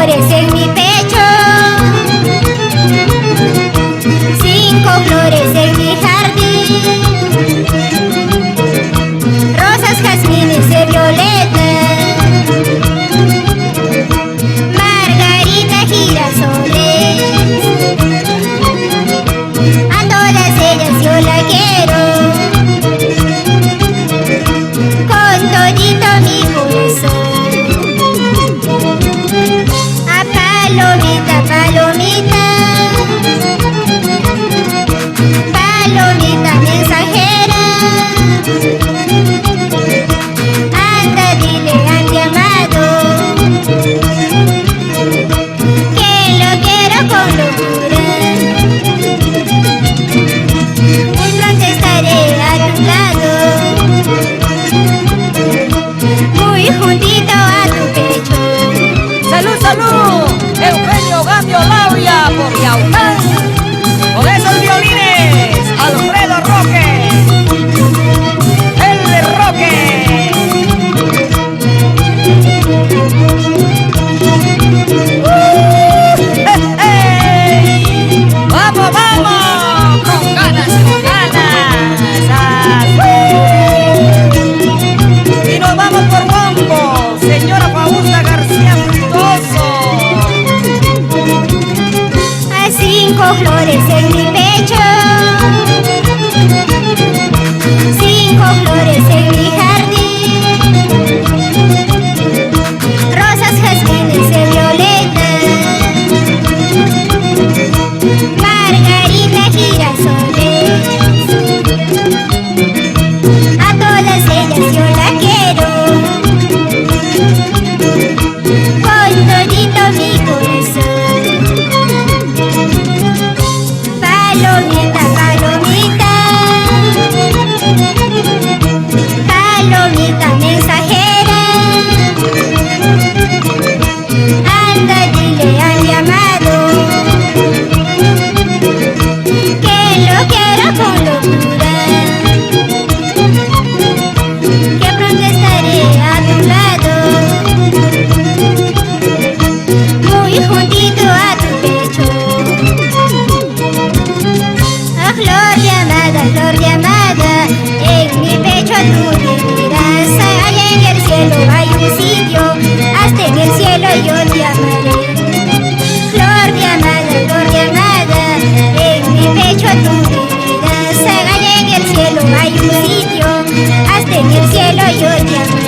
flores en mi pecho, 5 flores en mi jardín, rosas, jazmines y violetas, margarita, girasoles. A todas ellas yo la quiero, con todito mi corazón. A palomita, palomita, palomita mensajera, anda dile a mi amado que lo quiero con locura. Muy pronto estaré a tu lado, muy juntito a tu pecho. ¡Salud, salud! Eugenio Gambio Lauria por Yaután. Con esos violines, Alfredo Roque. El Roque. ¡Hey! ¡Vamos, vamos! Con ganas, con ganas. ¡Así! Y nos vamos por Bombo, señora Fausta García Frutoso. A 5 flores en mi pecho, 5 flores en mi jardín, rosas, jazmines y violetas, margarita, girasoles. A todas ellas yo la quiero, con todito mi corazón. Palomita, palomita, palomita mensajera, anda dile a mi amado que lo quiero con locura, que pronto estaré a tu lado, muy juntito a tu pecho. Ah, flor de amada, en mi pecho tú vivirás. Allá en el cielo hay un sitio, hasta en el cielo yo te amaré. Flor de amada, en mi pecho tú vivirás. Allá en el cielo hay un sitio, hasta en el cielo yo te amaré.